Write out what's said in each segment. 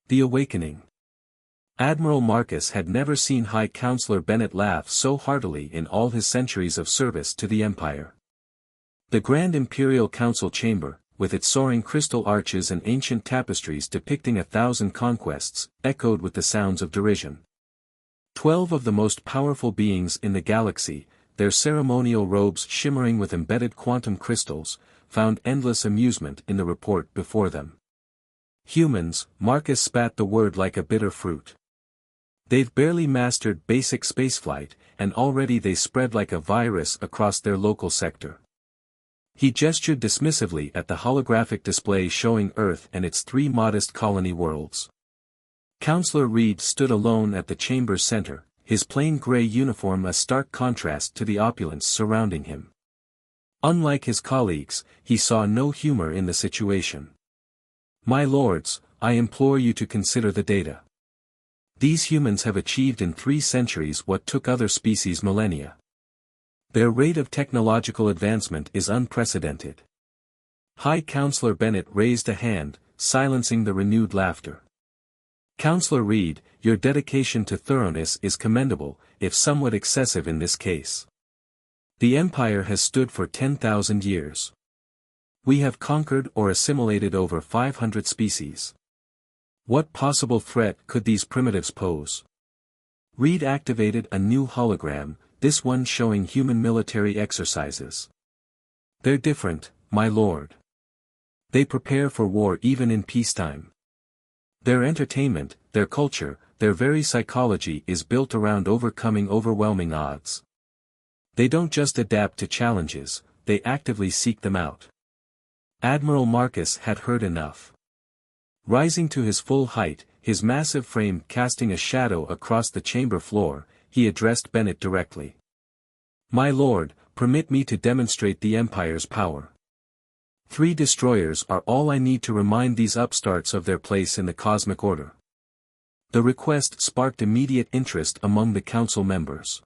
The Awakening. Admiral Marcus had never seen High Counselor Bennett laugh so heartily in all his centuries of service to the Empire. The Grand Imperial Council Chamber, with its soaring crystal arches and ancient tapestries depicting 1,000 conquests, echoed with the sounds of derision. 12 of the most powerful beings in the galaxy, their ceremonial robes shimmering with embedded quantum crystals, found endless amusement in the report before them. Humans, Marcus spat the word like a bitter fruit. They've barely mastered basic spaceflight, and already they spread like a virus across their local sector. He gestured dismissively at the holographic display showing Earth and its 3 modest colony worlds. Counselor Reed stood alone at the chamber's center, his plain gray uniform a stark contrast to the opulence surrounding him. Unlike his colleagues, he saw no humor in the situation. "My lords, I implore you to consider the data. These humans have achieved in 3 centuries what took other species millennia. Their rate of technological advancement is unprecedented." High Counselor Bennett raised a hand, silencing the renewed laughter. "Counselor Reed, your dedication to thoroughness is commendable, if somewhat excessive in this case. The Empire has stood for 10,000 years. We have conquered or assimilated over 500 species. What possible threat could these primitives pose?" Reed activated a new hologram, this one showing human military exercises. "They're different, my lord. They prepare for war even in peacetime. Their entertainment, their culture, their very psychology is built around overcoming overwhelming odds. They don't just adapt to challenges, they actively seek them out." Admiral Marcus had heard enough. Rising to his full height, his massive frame casting a shadow across the chamber floor, he addressed Bennett directly. "My lord, permit me to demonstrate the Empire's power. 3 destroyers are all I need to remind these upstarts of their place in the cosmic order." The request sparked immediate interest among the council members.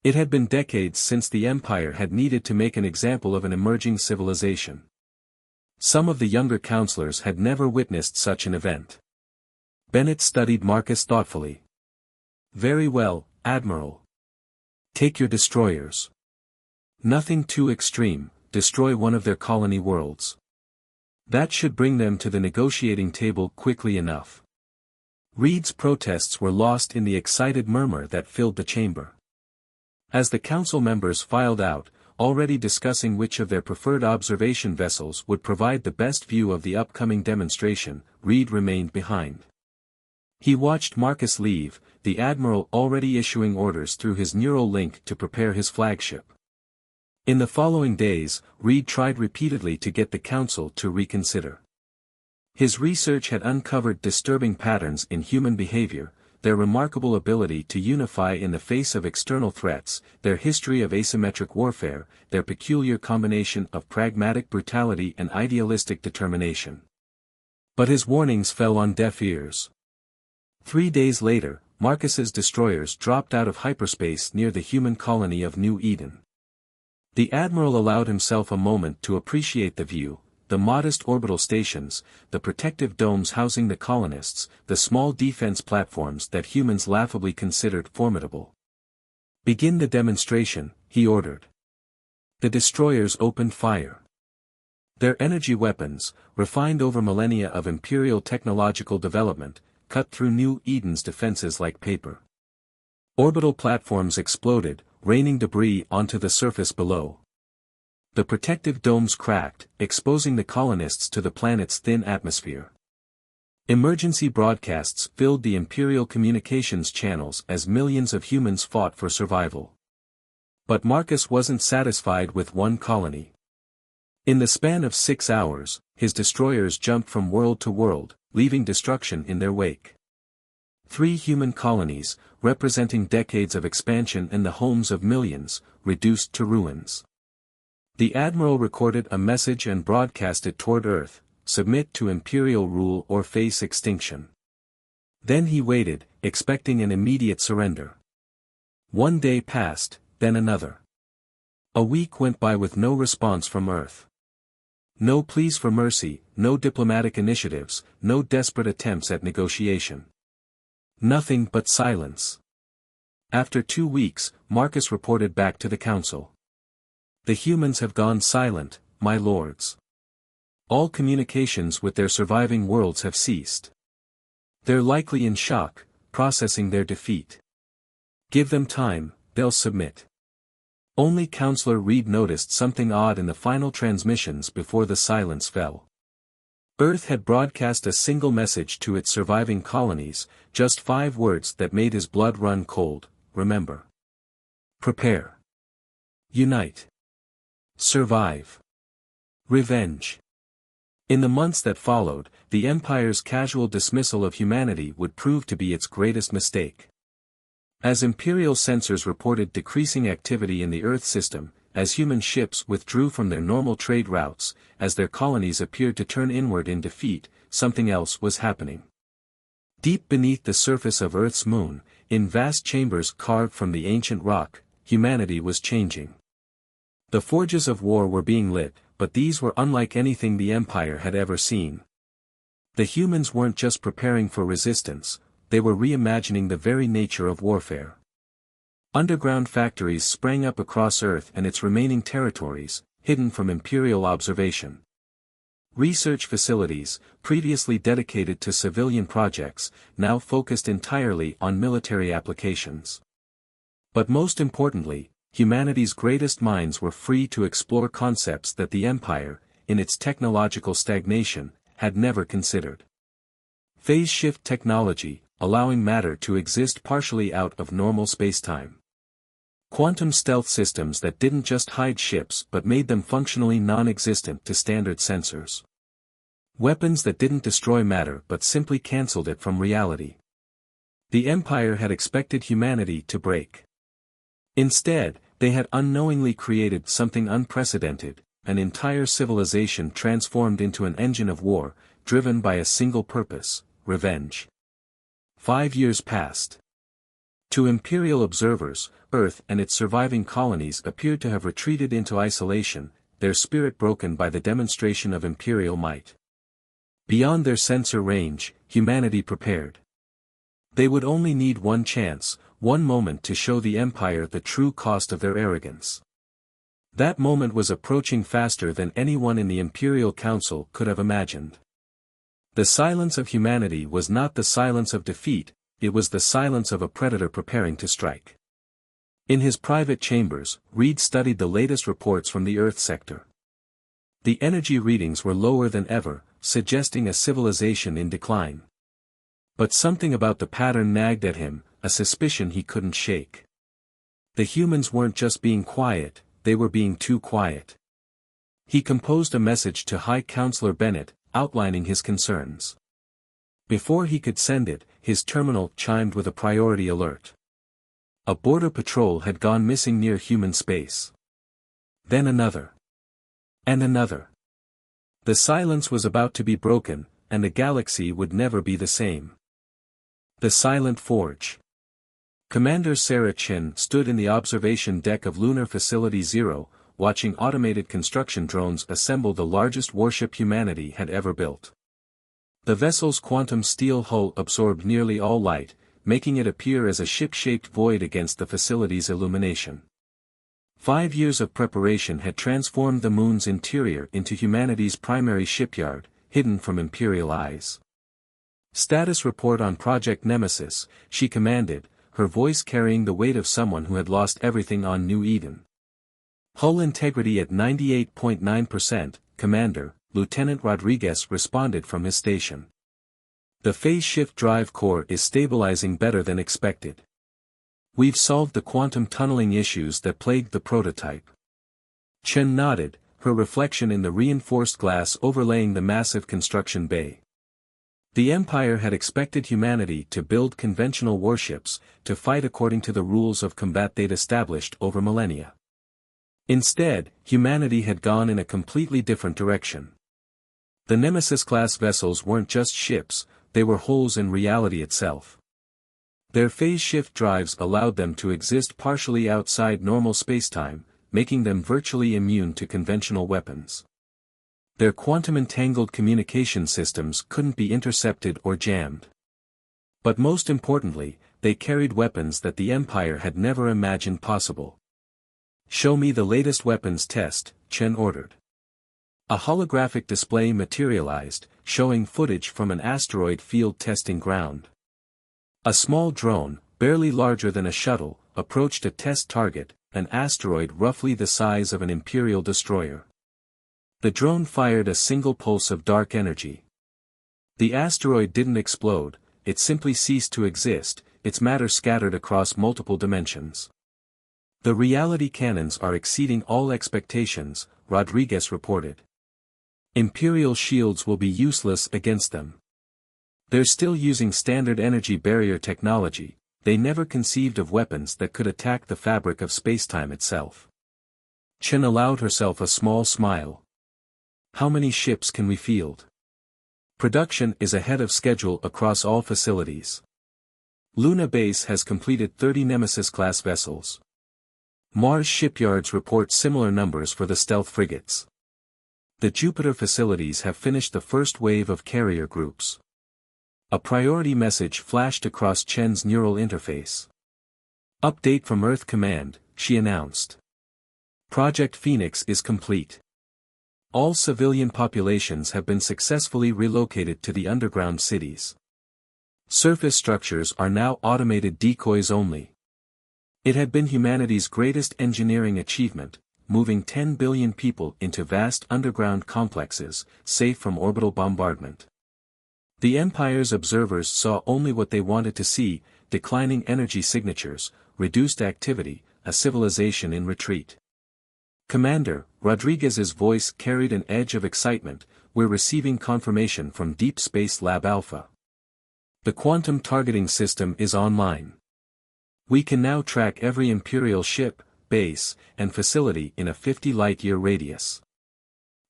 It had been decades since the Empire had needed to make an example of an emerging civilization. Some of the younger counselors had never witnessed such an event. Bennett studied Marcus thoughtfully. "Very well, Admiral. Take your destroyers. Nothing too extreme, destroy one of their colony worlds. That should bring them to the negotiating table quickly enough." Reed's protests were lost in the excited murmur that filled the chamber. As the council members filed out, already discussing which of their preferred observation vessels would provide the best view of the upcoming demonstration, Reed remained behind. He watched Marcus leave, the Admiral already issuing orders through his neural link to prepare his flagship. In the following days, Reed tried repeatedly to get the council to reconsider. His research had uncovered disturbing patterns in human behavior, their remarkable ability to unify in the face of external threats, their history of asymmetric warfare, their peculiar combination of pragmatic brutality and idealistic determination. But his warnings fell on deaf ears. 3 days later, Marcus's destroyers dropped out of hyperspace near the human colony of New Eden. The Admiral allowed himself a moment to appreciate the view, the modest orbital stations, the protective domes housing the colonists, the small defense platforms that humans laughably considered formidable. "Begin the demonstration," he ordered. The destroyers opened fire. Their energy weapons, refined over millennia of imperial technological development, cut through New Eden's defenses like paper. Orbital platforms exploded, raining debris onto the surface below. The protective domes cracked, exposing the colonists to the planet's thin atmosphere. Emergency broadcasts filled the Imperial communications channels as millions of humans fought for survival. But Marcus wasn't satisfied with one colony. In the span of 6 hours, his destroyers jumped from world to world, leaving destruction in their wake. 3 human colonies, representing decades of expansion and the homes of millions, reduced to ruins. The Admiral recorded a message and broadcast it toward Earth: submit to Imperial rule or face extinction. Then he waited, expecting an immediate surrender. 1 day passed, then another. A week went by with no response from Earth. No pleas for mercy, no diplomatic initiatives, no desperate attempts at negotiation. Nothing but silence. After 2 weeks, Marcus reported back to the council. The humans have gone silent, my lords. All communications with their surviving worlds have ceased. They're likely in shock, processing their defeat. Give them time, they'll submit. Only Counselor Reed noticed something odd in the final transmissions before the silence fell. Earth had broadcast a single message to its surviving colonies, just 5 words that made his blood run cold: remember. Prepare. Unite. Survive. Revenge. In the months that followed, the Empire's casual dismissal of humanity would prove to be its greatest mistake. As Imperial sensors reported decreasing activity in the Earth system, as human ships withdrew from their normal trade routes, as their colonies appeared to turn inward in defeat, something else was happening. Deep beneath the surface of Earth's moon, in vast chambers carved from the ancient rock, humanity was changing. The forges of war were being lit, but these were unlike anything the Empire had ever seen. The humans weren't just preparing for resistance, they were reimagining the very nature of warfare. Underground factories sprang up across Earth and its remaining territories, hidden from Imperial observation. Research facilities, previously dedicated to civilian projects, now focused entirely on military applications. But most importantly, humanity's greatest minds were free to explore concepts that the Empire, in its technological stagnation, had never considered. Phase shift technology, allowing matter to exist partially out of normal spacetime. Quantum stealth systems that didn't just hide ships but made them functionally non-existent to standard sensors. Weapons that didn't destroy matter but simply cancelled it from reality. The Empire had expected humanity to break. Instead, they had unknowingly created something unprecedented, an entire civilization transformed into an engine of war, driven by a single purpose: revenge. 5 years passed. To Imperial observers, Earth and its surviving colonies appeared to have retreated into isolation, their spirit broken by the demonstration of Imperial might. Beyond their sensor range, humanity prepared. They would only need one chance, one moment to show the Empire the true cost of their arrogance. That moment was approaching faster than anyone in the Imperial Council could have imagined. The silence of humanity was not the silence of defeat, it was the silence of a predator preparing to strike. In his private chambers, Reed studied the latest reports from the Earth sector. The energy readings were lower than ever, suggesting a civilization in decline. But something about the pattern nagged at him, a suspicion he couldn't shake. The humans weren't just being quiet, they were being too quiet. He composed a message to High Counselor Bennett, outlining his concerns. Before he could send it, his terminal chimed with a priority alert. A border patrol had gone missing near human space. Then another. And another. The silence was about to be broken, and the galaxy would never be the same. The Silent Forge. Commander Sarah Chin stood in the observation deck of Lunar Facility Zero, watching automated construction drones assemble the largest warship humanity had ever built. The vessel's quantum steel hull absorbed nearly all light, making it appear as a ship-shaped void against the facility's illumination. 5 years of preparation had transformed the moon's interior into humanity's primary shipyard, hidden from Imperial eyes. Status report on Project Nemesis, she commanded, her voice carrying the weight of someone who had lost everything on New Eden. Hull integrity at 98.9%, Commander, Lieutenant Rodriguez responded from his station. The phase shift drive core is stabilizing better than expected. We've solved the quantum tunneling issues that plagued the prototype. Chen nodded, her reflection in the reinforced glass overlaying the massive construction bay. The Empire had expected humanity to build conventional warships, to fight according to the rules of combat they'd established over millennia. Instead, humanity had gone in a completely different direction. The Nemesis-class vessels weren't just ships, they were holes in reality itself. Their phase shift drives allowed them to exist partially outside normal spacetime, making them virtually immune to conventional weapons. Their quantum-entangled communication systems couldn't be intercepted or jammed. But most importantly, they carried weapons that the Empire had never imagined possible. "Show me the latest weapons test," Chen ordered. A holographic display materialized, showing footage from an asteroid field testing ground. A small drone, barely larger than a shuttle, approached a test target, an asteroid roughly the size of an Imperial destroyer. The drone fired a single pulse of dark energy. The asteroid didn't explode, it simply ceased to exist, its matter scattered across multiple dimensions. "The reality cannons are exceeding all expectations," Rodriguez reported. "Imperial shields will be useless against them. They're still using standard energy barrier technology, they never conceived of weapons that could attack the fabric of spacetime itself." Chen allowed herself a small smile. "How many ships can we field?" "Production is ahead of schedule across all facilities. Luna Base has completed 30 Nemesis-class vessels. Mars shipyards report similar numbers for the stealth frigates. The Jupiter facilities have finished the first wave of carrier groups." A priority message flashed across Chen's neural interface. "Update from Earth Command," she announced. "Project Phoenix is complete. All civilian populations have been successfully relocated to the underground cities. Surface structures are now automated decoys only. It had been humanity's greatest engineering achievement, moving 10 billion people into vast underground complexes, safe from orbital bombardment. The Empire's observers saw only what they wanted to see: declining energy signatures, reduced activity, a civilization in retreat." "Commander," Rodriguez's voice carried an edge of excitement, "we're receiving confirmation from Deep Space Lab Alpha. The quantum targeting system is online. We can now track every Imperial ship, base, and facility in a 50 light-year radius."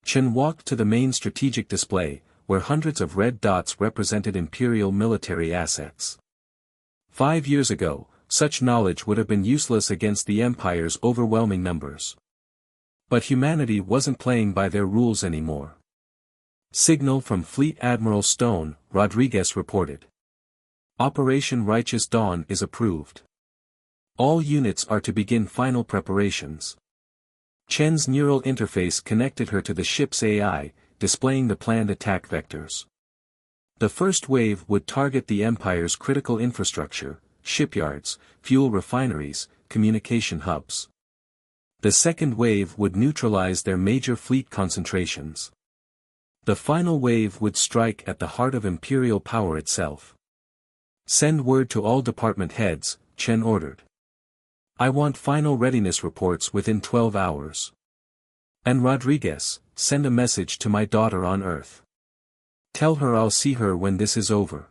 Chen walked to the main strategic display, where hundreds of red dots represented Imperial military assets. 5 years ago, such knowledge would have been useless against the Empire's overwhelming numbers. But humanity wasn't playing by their rules anymore. "Signal from Fleet Admiral Stone," Rodriguez reported. "Operation Righteous Dawn is approved. All units are to begin final preparations." Chen's neural interface connected her to the ship's AI, displaying the planned attack vectors. The first wave would target the Empire's critical infrastructure, shipyards, fuel refineries, communication hubs. The second wave would neutralize their major fleet concentrations. The final wave would strike at the heart of Imperial power itself. "Send word to all department heads," Chen ordered. "I want final readiness reports within 12 hours. And Rodriguez, send a message to my daughter on Earth. Tell her I'll see her when this is over."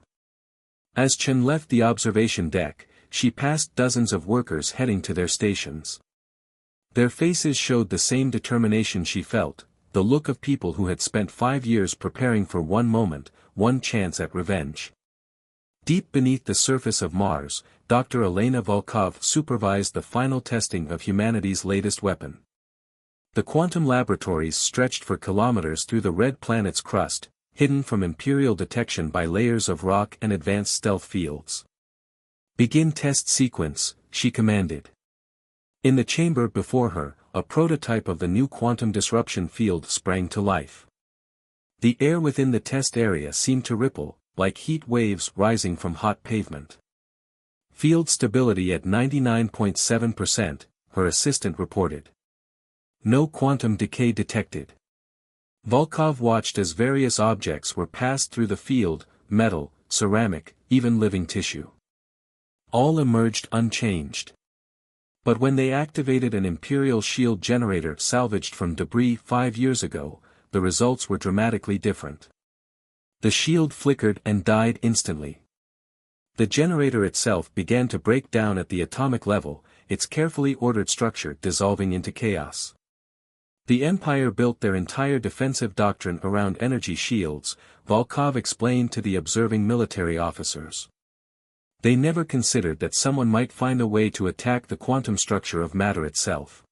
As Chen left the observation deck, she passed dozens of workers heading to their stations. Their faces showed the same determination she felt, the look of people who had spent 5 years preparing for one moment, one chance at revenge. Deep beneath the surface of Mars, Dr. Elena Volkov supervised the final testing of humanity's latest weapon. The quantum laboratories stretched for kilometers through the red planet's crust, hidden from Imperial detection by layers of rock and advanced stealth fields. "Begin test sequence," she commanded. In the chamber before her, a prototype of the new quantum disruption field sprang to life. The air within the test area seemed to ripple, like heat waves rising from hot pavement. "Field stability at 99.7%, her assistant reported. "No quantum decay detected." Volkov watched as various objects were passed through the field: metal, ceramic, even living tissue. All emerged unchanged. But when they activated an Imperial shield generator salvaged from debris 5 years ago, the results were dramatically different. The shield flickered and died instantly. The generator itself began to break down at the atomic level, its carefully ordered structure dissolving into chaos. The Empire built their entire defensive doctrine around energy shields, Volkov explained to the observing military officers. They never considered that someone might find a way to attack the quantum structure of matter itself.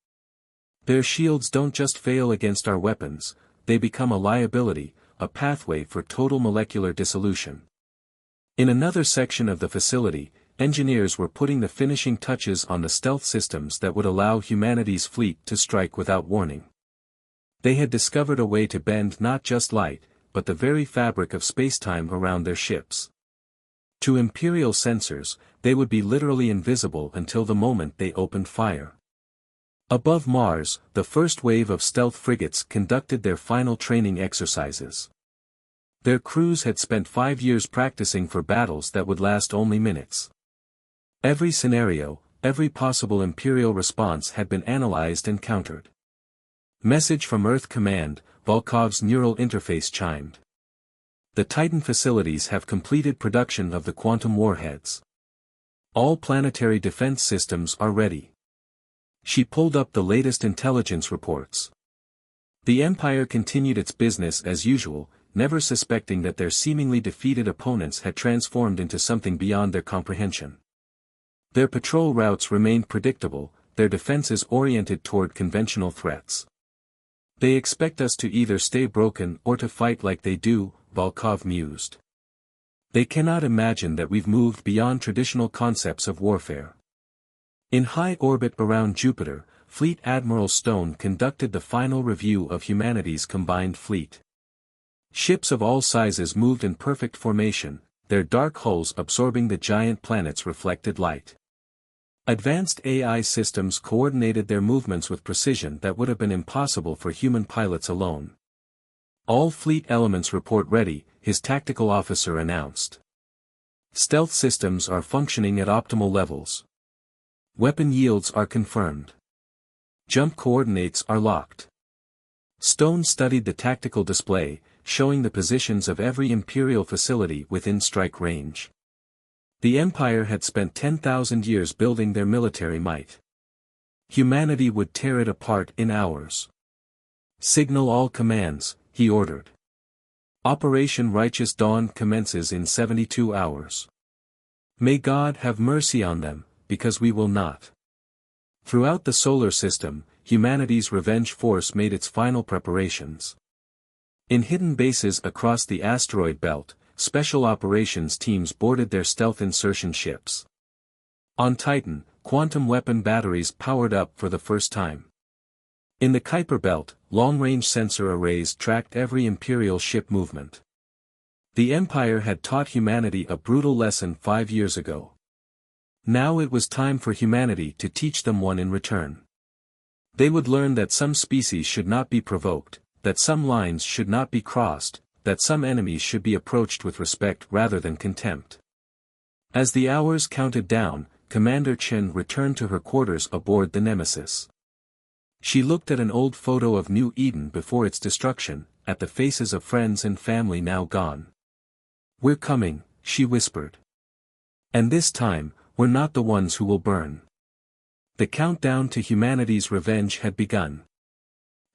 "Their shields don't just fail against our weapons, they become a liability, a pathway for total molecular dissolution. In another section of the facility, engineers were putting the finishing touches on the stealth systems that would allow humanity's fleet to strike without warning. They had discovered a way to bend not just light, but the very fabric of spacetime around their ships. To Imperial sensors, they would be literally invisible until the moment they opened fire. Above Mars, the first wave of stealth frigates conducted their final training exercises. Their crews had spent 5 years practicing for battles that would last only minutes. Every scenario, every possible Imperial response had been analyzed and countered. Message from Earth Command, Volkov's neural interface chimed. The Titan facilities have completed production of the quantum warheads. All planetary defense systems are ready. She pulled up the latest intelligence reports. The Empire continued its business as usual, never suspecting that their seemingly defeated opponents had transformed into something beyond their comprehension. Their patrol routes remained predictable, their defenses oriented toward conventional threats. They expect us to either stay broken or to fight like they do, Volkov mused. They cannot imagine that we've moved beyond traditional concepts of warfare. In high orbit around Jupiter, Fleet Admiral Stone conducted the final review of humanity's combined fleet. Ships of all sizes moved in perfect formation, their dark hulls absorbing the giant planet's reflected light. Advanced AI systems coordinated their movements with precision that would have been impossible for human pilots alone. All fleet elements report ready, his tactical officer announced. Stealth systems are functioning at optimal levels. Weapon yields are confirmed. Jump coordinates are locked. Stone studied the tactical display, showing the positions of every Imperial facility within strike range. The Empire had spent 10,000 years building their military might. Humanity would tear it apart in hours. Signal all commands, he ordered. Operation Righteous Dawn commences in 72 hours. May God have mercy on them, because we will not. Throughout the solar system, humanity's revenge force made its final preparations. In hidden bases across the asteroid belt, special operations teams boarded their stealth insertion ships. On Titan, quantum weapon batteries powered up for the first time. In the Kuiper belt, long-range sensor arrays tracked every Imperial ship movement. The Empire had taught humanity a brutal lesson 5 years ago. Now it was time for humanity to teach them one in return. They would learn that some species should not be provoked, that some lines should not be crossed, that some enemies should be approached with respect rather than contempt. As the hours counted down, Commander Chen returned to her quarters aboard the Nemesis. She looked at an old photo of New Eden before its destruction, at the faces of friends and family now gone. "We're coming," she whispered. "And this time, we're not the ones who will burn." The countdown to humanity's revenge had begun.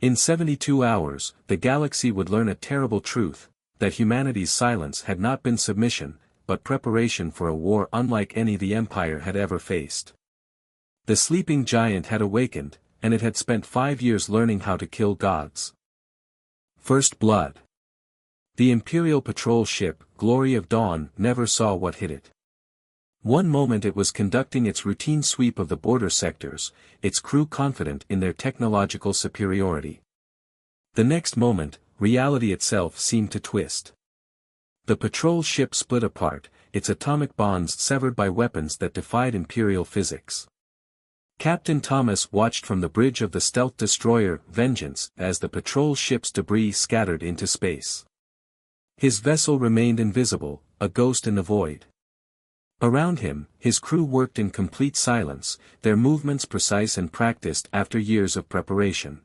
In 72 hours, the galaxy would learn a terrible truth, that humanity's silence had not been submission, but preparation for a war unlike any the Empire had ever faced. The sleeping giant had awakened, and it had spent 5 years learning how to kill gods. First blood. The Imperial patrol ship, Glory of Dawn, never saw what hit it. One moment it was conducting its routine sweep of the border sectors, its crew confident in their technological superiority. The next moment, reality itself seemed to twist. The patrol ship split apart, its atomic bonds severed by weapons that defied Imperial physics. Captain Thomas watched from the bridge of the stealth destroyer, Vengeance, as the patrol ship's debris scattered into space. His vessel remained invisible, a ghost in the void. Around him, his crew worked in complete silence, their movements precise and practiced after years of preparation.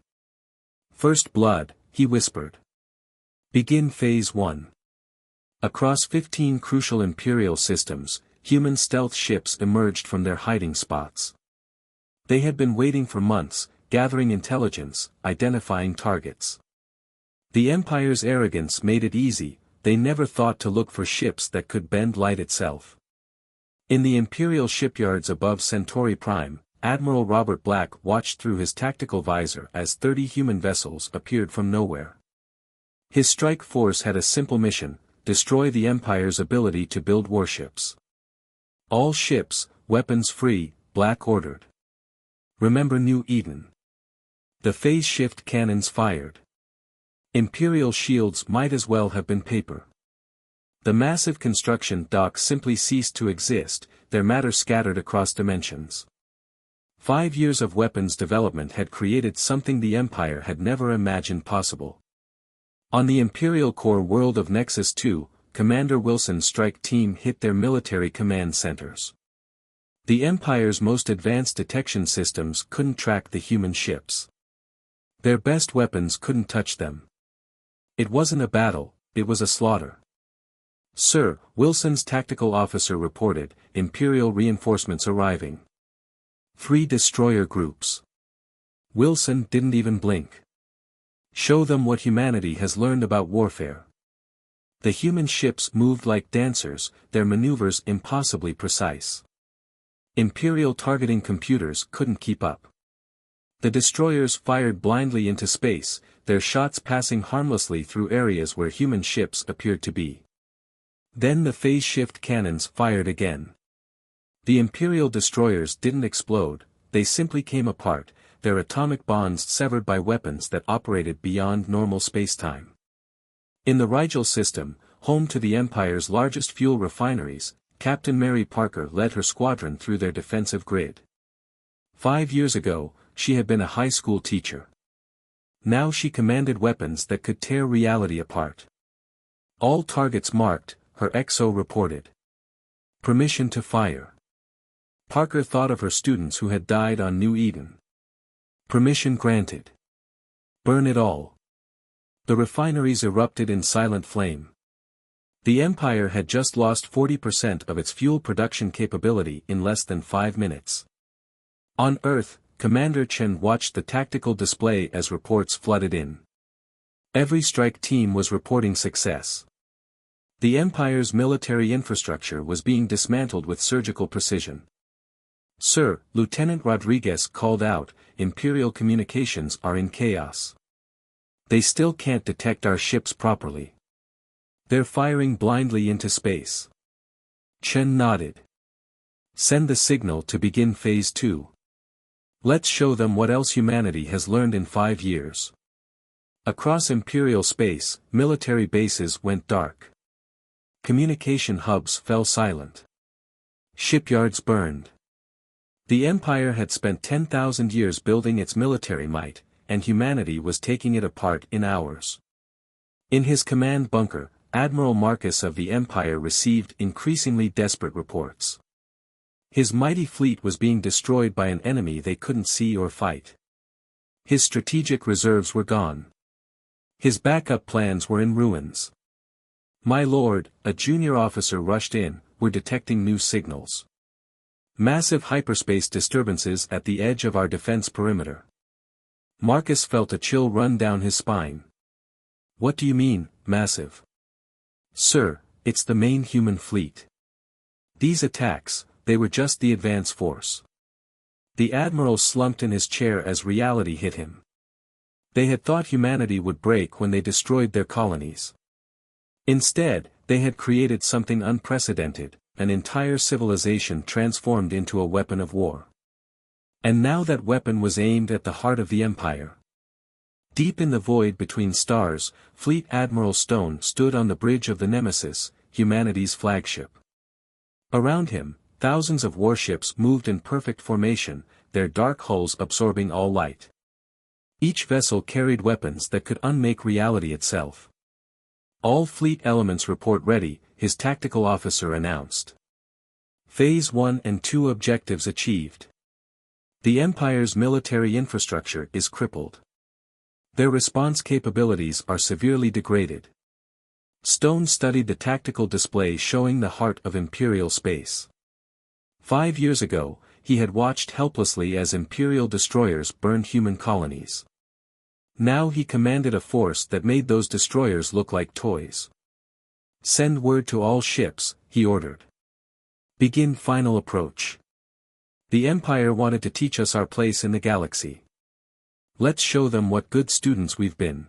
"First blood," he whispered. "Begin Phase 1. Across 15 crucial Imperial systems, human stealth ships emerged from their hiding spots. They had been waiting for months, gathering intelligence, identifying targets. The Empire's arrogance made it easy, they never thought to look for ships that could bend light itself. In the Imperial shipyards above Centauri Prime, Admiral Robert Black watched through his tactical visor as 30 human vessels appeared from nowhere. His strike force had a simple mission: destroy the Empire's ability to build warships. All ships, weapons free, Black ordered. Remember New Eden. The phase shift cannons fired. Imperial shields might as well have been paper. The massive construction docks simply ceased to exist, their matter scattered across dimensions. 5 years of weapons development had created something the Empire had never imagined possible. On the Imperial core world of Nexus 2, Commander Wilson's strike team hit their military command centers. The Empire's most advanced detection systems couldn't track the human ships. Their best weapons couldn't touch them. It wasn't a battle, it was a slaughter. "Sir," Wilson's tactical officer reported, "Imperial reinforcements arriving. 3 destroyer groups." Wilson didn't even blink. "Show them what humanity has learned about warfare." The human ships moved like dancers, their maneuvers impossibly precise. Imperial targeting computers couldn't keep up. The destroyers fired blindly into space, their shots passing harmlessly through areas where human ships appeared to be. Then the phase shift cannons fired again. The Imperial destroyers didn't explode, they simply came apart, their atomic bonds severed by weapons that operated beyond normal spacetime. In the Rigel system, home to the Empire's largest fuel refineries, Captain Mary Parker led her squadron through their defensive grid. 5 years ago, she had been a high school teacher. Now she commanded weapons that could tear reality apart. "All targets marked," her XO reported. "Permission to fire." Parker thought of her students who had died on New Eden. "Permission granted. Burn it all." The refineries erupted in silent flame. The Empire had just lost 40% of its fuel production capability in less than 5 minutes. On Earth, Commander Chen watched the tactical display as reports flooded in. Every strike team was reporting success. The Empire's military infrastructure was being dismantled with surgical precision. "Sir," Lieutenant Rodriguez called out, "Imperial communications are in chaos. They still can't detect our ships properly. They're firing blindly into space." Chen nodded. "Send the signal to begin Phase 2. Let's show them what else humanity has learned in 5 years." Across Imperial space, military bases went dark. Communication hubs fell silent. Shipyards burned. The Empire had spent 10,000 years building its military might, and humanity was taking it apart in hours. In his command bunker, Admiral Marcus of the Empire received increasingly desperate reports. His mighty fleet was being destroyed by an enemy they couldn't see or fight. His strategic reserves were gone. His backup plans were in ruins. "My lord," a junior officer rushed in, "we're detecting new signals. Massive hyperspace disturbances at the edge of our defense perimeter." Marcus felt a chill run down his spine. "What do you mean, massive?" "Sir, it's the main human fleet. These attacks, they were just the advance force." The admiral slumped in his chair as reality hit him. They had thought humanity would break when they destroyed their colonies. Instead, they had created something unprecedented, an entire civilization transformed into a weapon of war. And now that weapon was aimed at the heart of the Empire. Deep in the void between stars, Fleet Admiral Stone stood on the bridge of the Nemesis, humanity's flagship. Around him, thousands of warships moved in perfect formation, their dark hulls absorbing all light. Each vessel carried weapons that could unmake reality itself. "All fleet elements report ready," his tactical officer announced. Phase 1 and 2 objectives achieved. The Empire's military infrastructure is crippled. Their response capabilities are severely degraded. Stone studied the tactical display showing the heart of Imperial space. 5 years ago, he had watched helplessly as Imperial destroyers burned human colonies. Now he commanded a force that made those destroyers look like toys. "Send word to all ships," he ordered. "Begin final approach. The Empire wanted to teach us our place in the galaxy. Let's show them what good students we've been."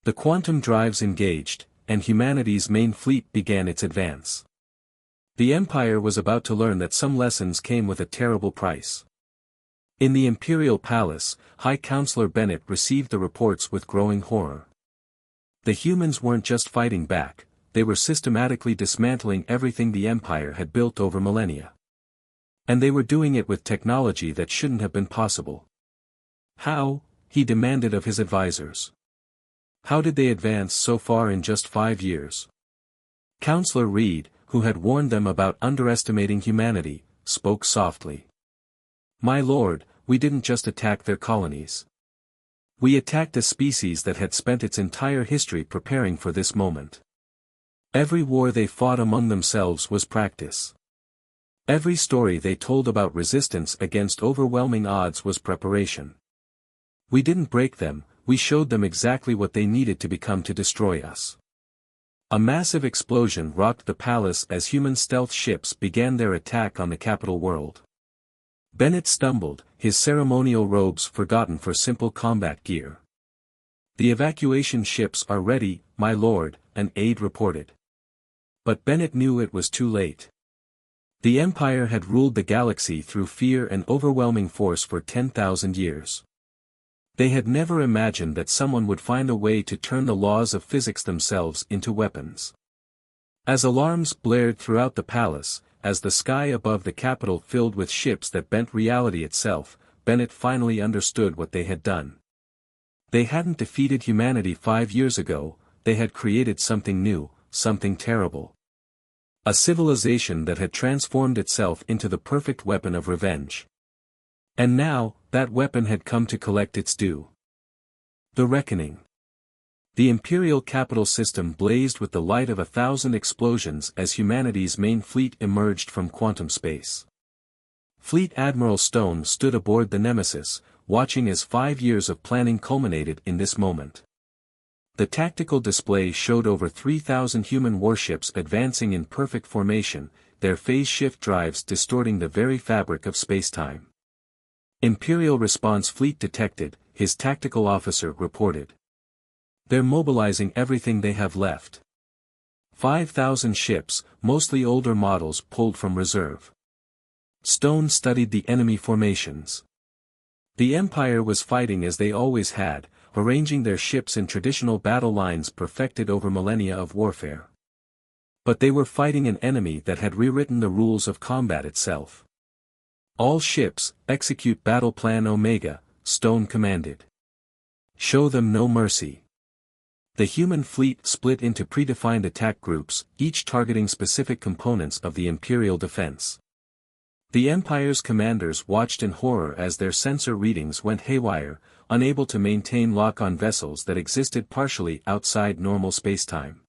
The quantum drives engaged, and humanity's main fleet began its advance. The Empire was about to learn that some lessons came with a terrible price. In the Imperial Palace, High Counselor Bennett received the reports with growing horror. The humans weren't just fighting back, they were systematically dismantling everything the Empire had built over millennia. And they were doing it with technology that shouldn't have been possible. How? He demanded of his advisors. How did they advance so far in just 5 years? Counselor Reed, who had warned them about underestimating humanity, spoke softly. My lord, we didn't just attack their colonies. We attacked a species that had spent its entire history preparing for this moment. Every war they fought among themselves was practice. Every story they told about resistance against overwhelming odds was preparation. We didn't break them, we showed them exactly what they needed to become to destroy us. A massive explosion rocked the palace as human stealth ships began their attack on the capital world. Bennett stumbled, his ceremonial robes forgotten for simple combat gear. The evacuation ships are ready, my lord, an aide reported. But Bennett knew it was too late. The Empire had ruled the galaxy through fear and overwhelming force for 10,000 years. They had never imagined that someone would find a way to turn the laws of physics themselves into weapons. As alarms blared throughout the palace, as the sky above the capital filled with ships that bent reality itself, Bennett finally understood what they had done. They hadn't defeated humanity 5 years ago, they had created something new, something terrible. A civilization that had transformed itself into the perfect weapon of revenge. And now, that weapon had come to collect its due. The reckoning. The imperial capital system blazed with the light of 1,000 explosions as humanity's main fleet emerged from quantum space. Fleet Admiral Stone stood aboard the Nemesis, watching as 5 years of planning culminated in this moment. The tactical display showed over 3,000 human warships advancing in perfect formation, their phase shift drives distorting the very fabric of spacetime. Imperial Response Fleet detected, his tactical officer reported. They're mobilizing everything they have left. 5,000 ships, mostly older models pulled from reserve. Stone studied the enemy formations. The Empire was fighting as they always had, arranging their ships in traditional battle lines perfected over millennia of warfare. But they were fighting an enemy that had rewritten the rules of combat itself. All ships, execute Battle Plan Omega, Stone commanded. Show them no mercy. The human fleet split into predefined attack groups, each targeting specific components of the Imperial defense. The Empire's commanders watched in horror as their sensor readings went haywire, unable to maintain lock on vessels that existed partially outside normal spacetime.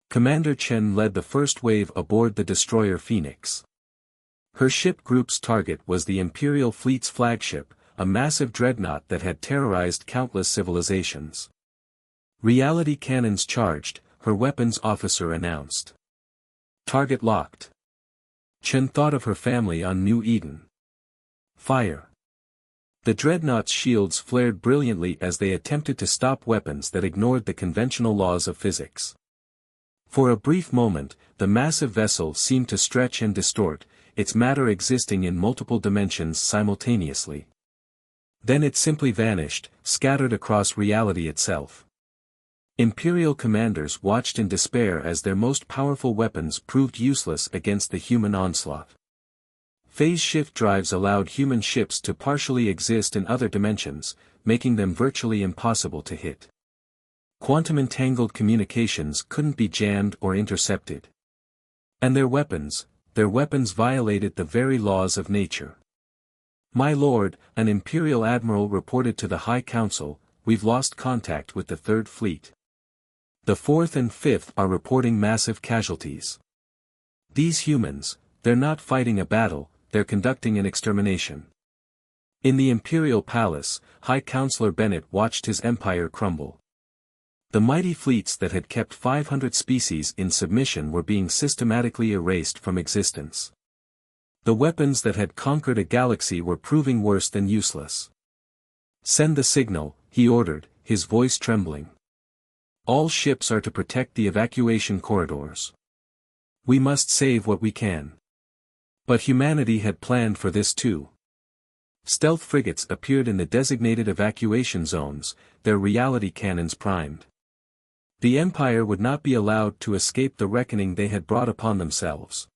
Commander Chen led the first wave aboard the destroyer Phoenix. Her ship group's target was the Imperial fleet's flagship, a massive dreadnought that had terrorized countless civilizations. Reality cannons charged, her weapons officer announced. Target locked. Chen thought of her family on New Eden. Fire. The dreadnought's shields flared brilliantly as they attempted to stop weapons that ignored the conventional laws of physics. For a brief moment, the massive vessel seemed to stretch and distort, its matter existing in multiple dimensions simultaneously. Then it simply vanished, scattered across reality itself. Imperial commanders watched in despair as their most powerful weapons proved useless against the human onslaught. Phase shift drives allowed human ships to partially exist in other dimensions, making them virtually impossible to hit. Quantum-entangled communications couldn't be jammed or intercepted. And their weapons violated the very laws of nature. My lord, an Imperial admiral reported to the High Council, we've lost contact with the Third Fleet. The Fourth and Fifth are reporting massive casualties. These humans, they're not fighting a battle, they're conducting an extermination. In the Imperial Palace, High Counselor Bennett watched his empire crumble. The mighty fleets that had kept 500 species in submission were being systematically erased from existence. The weapons that had conquered a galaxy were proving worse than useless. Send the signal, he ordered, his voice trembling. All ships are to protect the evacuation corridors. We must save what we can. But humanity had planned for this too. Stealth frigates appeared in the designated evacuation zones, their reality cannons primed. The Empire would not be allowed to escape the reckoning they had brought upon themselves.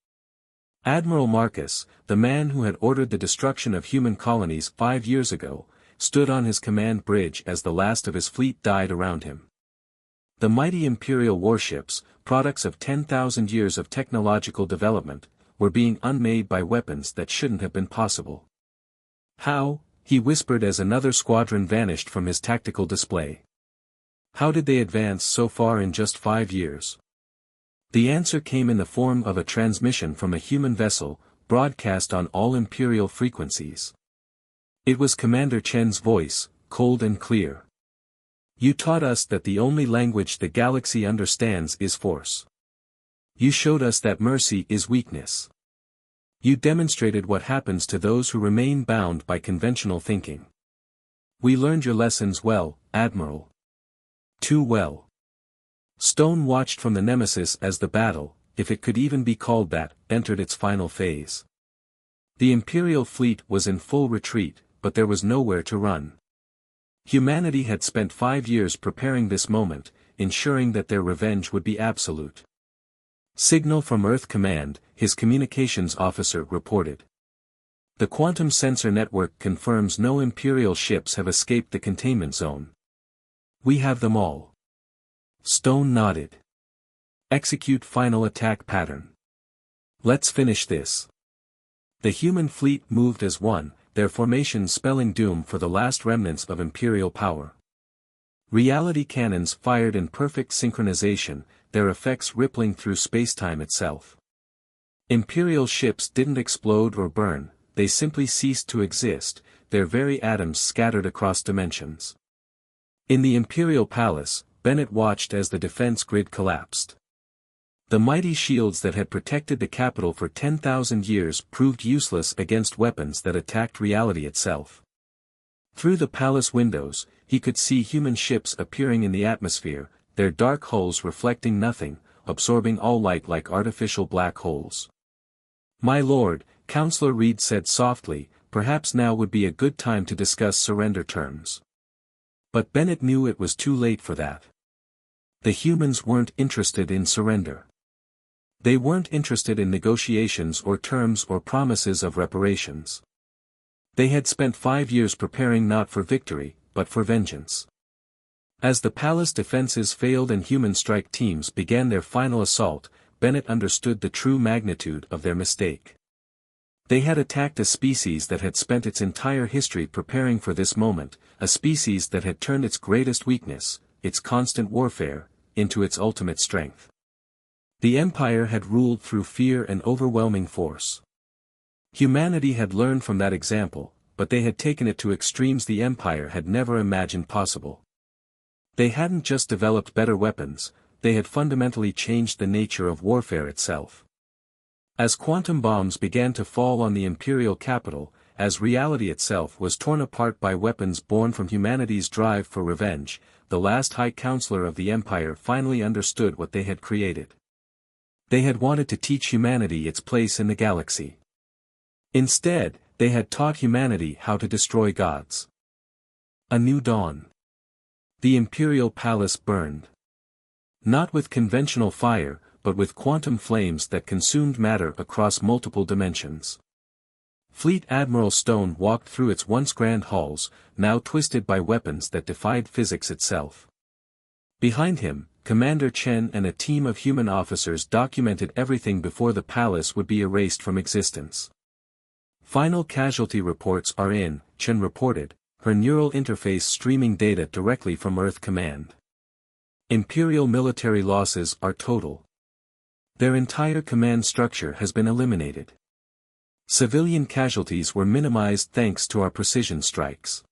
Admiral Marcus, the man who had ordered the destruction of human colonies 5 years ago, stood on his command bridge as the last of his fleet died around him. The mighty Imperial warships, products of 10,000 years of technological development, were being unmade by weapons that shouldn't have been possible. How, he whispered as another squadron vanished from his tactical display. How did they advance so far in just 5 years? The answer came in the form of a transmission from a human vessel, broadcast on all Imperial frequencies. It was Commander Chen's voice, cold and clear. You taught us that the only language the galaxy understands is force. You showed us that mercy is weakness. You demonstrated what happens to those who remain bound by conventional thinking. We learned your lessons well, Admiral. Too well. Stone watched from the Nemesis as the battle, if it could even be called that, entered its final phase. The Imperial fleet was in full retreat, but there was nowhere to run. Humanity had spent 5 years preparing this moment, ensuring that their revenge would be absolute. Signal from Earth Command, his communications officer reported. The quantum sensor network confirms no Imperial ships have escaped the containment zone. We have them all. Stone nodded. Execute final attack pattern. Let's finish this. The human fleet moved as one, their formation spelling doom for the last remnants of Imperial power. Reality cannons fired in perfect synchronization, their effects rippling through spacetime itself. Imperial ships didn't explode or burn, they simply ceased to exist, their very atoms scattered across dimensions. In the Imperial Palace, Bennett watched as the defense grid collapsed. The mighty shields that had protected the capital for 10,000 years proved useless against weapons that attacked reality itself. Through the palace windows, he could see human ships appearing in the atmosphere, their dark hulls reflecting nothing, absorbing all light like artificial black holes. My lord, Counselor Reed said softly, perhaps now would be a good time to discuss surrender terms. But Bennett knew it was too late for that. The humans weren't interested in surrender. They weren't interested in negotiations or terms or promises of reparations. They had spent 5 years preparing not for victory, but for vengeance. As the palace defenses failed and human strike teams began their final assault, Bennett understood the true magnitude of their mistake. They had attacked a species that had spent its entire history preparing for this moment, a species that had turned its greatest weakness, its constant warfare, into its ultimate strength. The Empire had ruled through fear and overwhelming force. Humanity had learned from that example, but they had taken it to extremes the Empire had never imagined possible. They hadn't just developed better weapons, they had fundamentally changed the nature of warfare itself. As quantum bombs began to fall on the Imperial capital, as reality itself was torn apart by weapons born from humanity's drive for revenge, the last High Counselor of the Empire finally understood what they had created. They had wanted to teach humanity its place in the galaxy. Instead, they had taught humanity how to destroy gods. A new dawn. The Imperial Palace burned. Not with conventional fire, but with quantum flames that consumed matter across multiple dimensions. Fleet Admiral Stone walked through its once grand halls, now twisted by weapons that defied physics itself. Behind him, Commander Chen and a team of human officers documented everything before the palace would be erased from existence. Final casualty reports are in, Chen reported, her neural interface streaming data directly from Earth Command. Imperial military losses are total. Their entire command structure has been eliminated. Civilian casualties were minimized thanks to our precision strikes.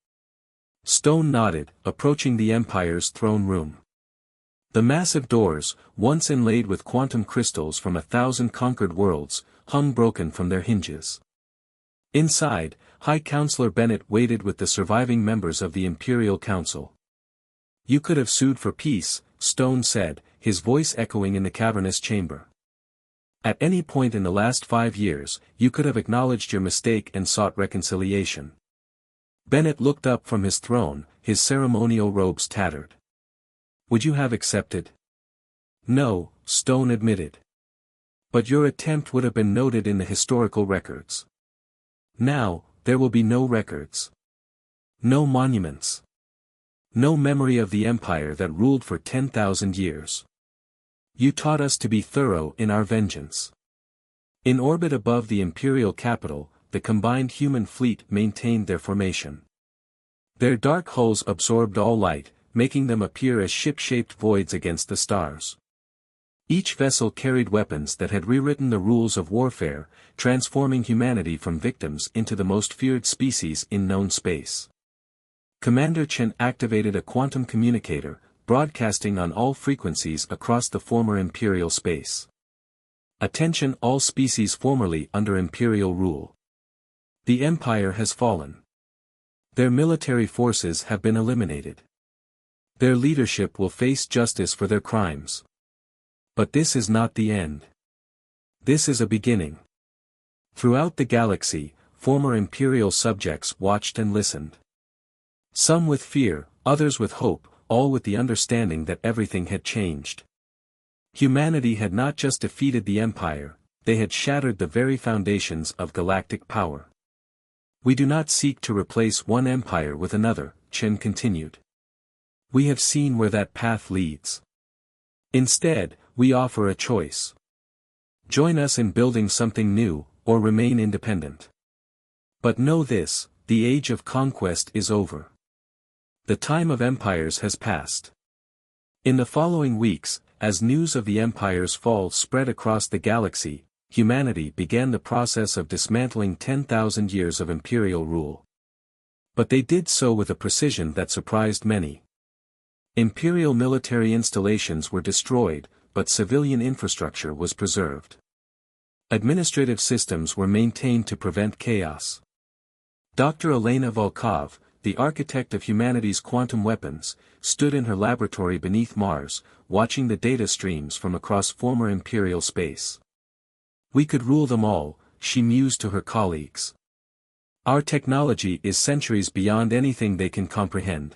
Stone nodded, approaching the Empire's throne room. The massive doors, once inlaid with quantum crystals from 1,000 conquered worlds, hung broken from their hinges. Inside, High Counselor Bennett waited with the surviving members of the Imperial Council. You could have sued for peace, Stone said, his voice echoing in the cavernous chamber. At any point in the last 5 years, you could have acknowledged your mistake and sought reconciliation. Bennett looked up from his throne, his ceremonial robes tattered. Would you have accepted? No, Stone admitted. But your attempt would have been noted in the historical records. Now, there will be no records. No monuments. No memory of the empire that ruled for 10,000 years. You taught us to be thorough in our vengeance. In orbit above the imperial capital, the combined human fleet maintained their formation. Their dark hulls absorbed all light, making them appear as ship-shaped voids against the stars. Each vessel carried weapons that had rewritten the rules of warfare, transforming humanity from victims into the most feared species in known space. Commander Chen activated a quantum communicator, broadcasting on all frequencies across the former imperial space. Attention all species formerly under imperial rule. The empire has fallen. Their military forces have been eliminated. Their leadership will face justice for their crimes. But this is not the end. This is a beginning. Throughout the galaxy, former imperial subjects watched and listened. Some with fear, others with hope, all with the understanding that everything had changed. Humanity had not just defeated the empire, they had shattered the very foundations of galactic power. We do not seek to replace one empire with another, Chen continued. We have seen where that path leads. Instead, we offer a choice. Join us in building something new, or remain independent. But know this, the age of conquest is over. The time of empires has passed. In the following weeks, as news of the empire's fall spread across the galaxy, humanity began the process of dismantling 10,000 years of imperial rule. But they did so with a precision that surprised many. Imperial military installations were destroyed, but civilian infrastructure was preserved. Administrative systems were maintained to prevent chaos. Dr. Elena Volkov, the architect of humanity's quantum weapons, stood in her laboratory beneath Mars, watching the data streams from across former imperial space. We could rule them all, she mused to her colleagues. Our technology is centuries beyond anything they can comprehend.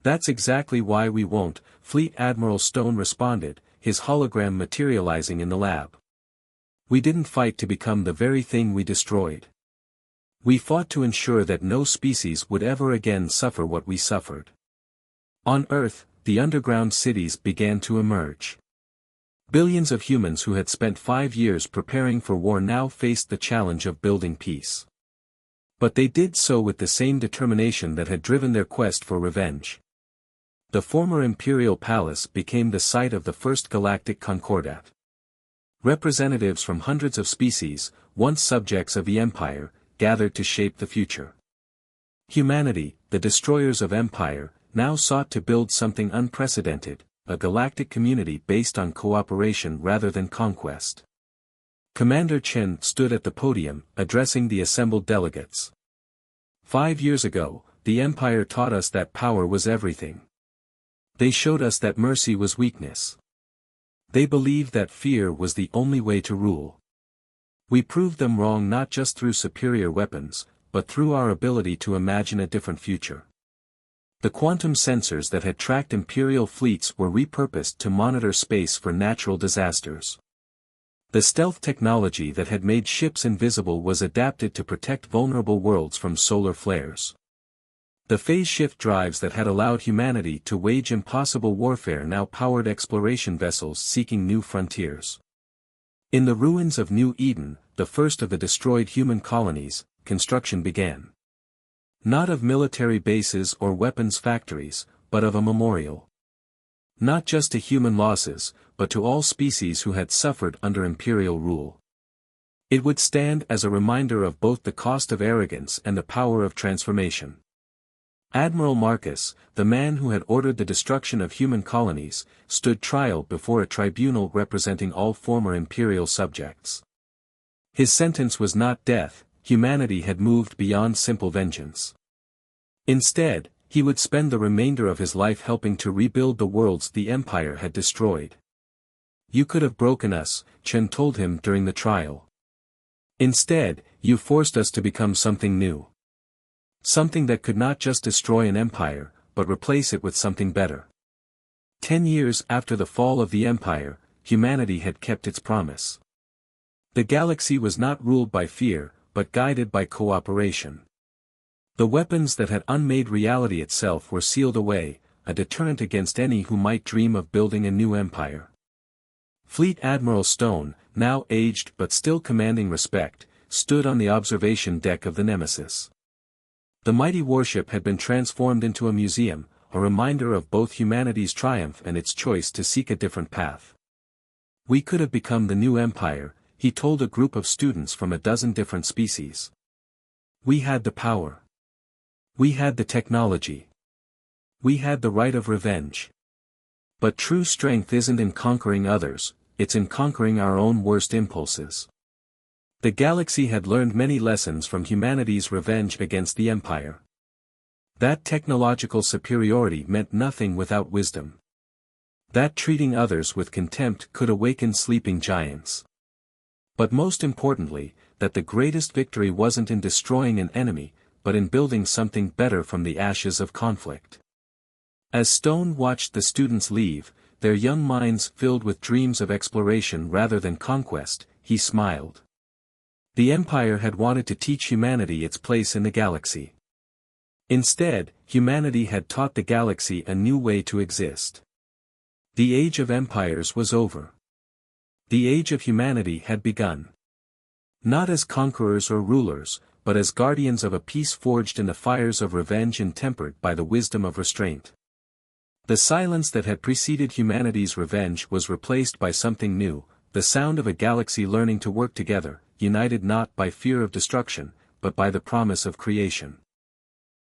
That's exactly why we won't, Fleet Admiral Stone responded, his hologram materializing in the lab. We didn't fight to become the very thing we destroyed. We fought to ensure that no species would ever again suffer what we suffered. On Earth, the underground cities began to emerge. Billions of humans who had spent 5 years preparing for war now faced the challenge of building peace. But they did so with the same determination that had driven their quest for revenge. The former imperial palace became the site of the first galactic concordat. Representatives from hundreds of species, once subjects of the empire, gathered to shape the future. Humanity, the destroyers of empire, now sought to build something unprecedented, a galactic community based on cooperation rather than conquest. Commander Chen stood at the podium, addressing the assembled delegates. 5 years ago, the empire taught us that power was everything. They showed us that mercy was weakness. They believed that fear was the only way to rule. We proved them wrong not just through superior weapons, but through our ability to imagine a different future. The quantum sensors that had tracked imperial fleets were repurposed to monitor space for natural disasters. The stealth technology that had made ships invisible was adapted to protect vulnerable worlds from solar flares. The phase shift drives that had allowed humanity to wage impossible warfare now powered exploration vessels seeking new frontiers. In the ruins of New Eden, the first of the destroyed human colonies, construction began. Not of military bases or weapons factories, but of a memorial. Not just to human losses, but to all species who had suffered under imperial rule. It would stand as a reminder of both the cost of arrogance and the power of transformation. Admiral Marcus, the man who had ordered the destruction of human colonies, stood trial before a tribunal representing all former imperial subjects. His sentence was not death, humanity had moved beyond simple vengeance. Instead, He would spend the remainder of his life helping to rebuild the worlds the Empire had destroyed. You could have broken us, Chen told him during the trial. Instead, you forced us to become something new. Something that could not just destroy an empire, but replace it with something better. 10 years after the fall of the Empire, humanity had kept its promise. The galaxy was not ruled by fear, but guided by cooperation. The weapons that had unmade reality itself were sealed away, a deterrent against any who might dream of building a new empire. Fleet Admiral Stone, now aged but still commanding respect, stood on the observation deck of the Nemesis. The mighty warship had been transformed into a museum, a reminder of both humanity's triumph and its choice to seek a different path. We could have become the new empire, he told a group of students from a dozen different species. We had the power. We had the technology. We had the right of revenge. But true strength isn't in conquering others, it's in conquering our own worst impulses. The galaxy had learned many lessons from humanity's revenge against the Empire. That technological superiority meant nothing without wisdom. That treating others with contempt could awaken sleeping giants. But most importantly, that the greatest victory wasn't in destroying an enemy, but in building something better from the ashes of conflict. As Stone watched the students leave, their young minds filled with dreams of exploration rather than conquest, he smiled. The Empire had wanted to teach humanity its place in the galaxy. Instead, humanity had taught the galaxy a new way to exist. The age of empires was over. The age of humanity had begun. Not as conquerors or rulers, but as guardians of a peace forged in the fires of revenge and tempered by the wisdom of restraint. The silence that had preceded humanity's revenge was replaced by something new, the sound of a galaxy learning to work together, united not by fear of destruction, but by the promise of creation.